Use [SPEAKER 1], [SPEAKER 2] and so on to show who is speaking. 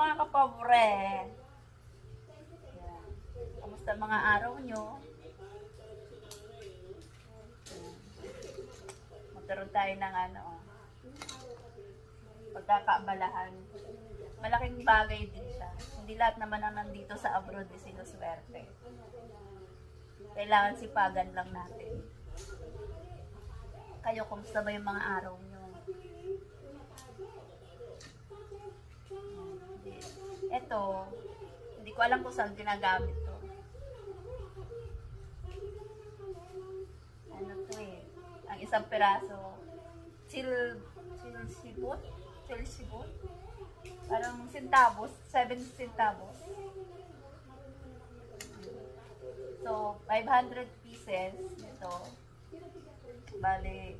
[SPEAKER 1] mga kapobre. Yan. Kamusta mga araw nyo? Magkaroon tayo ng pagkakaabalahan. Malaking bagay din siya. Hindi lahat naman ang nandito sa abroad ay sinuswerte. Kailangan sipagan lang natin. Kayo, kumusta ba yung mga araw nyo? Ito, hindi ko alam kung saan ginagamit to. Ano to eh? Ang isang peraso. Silsibot? Parang centavos, 7 centavos. So, 500 pieces nito. Bale,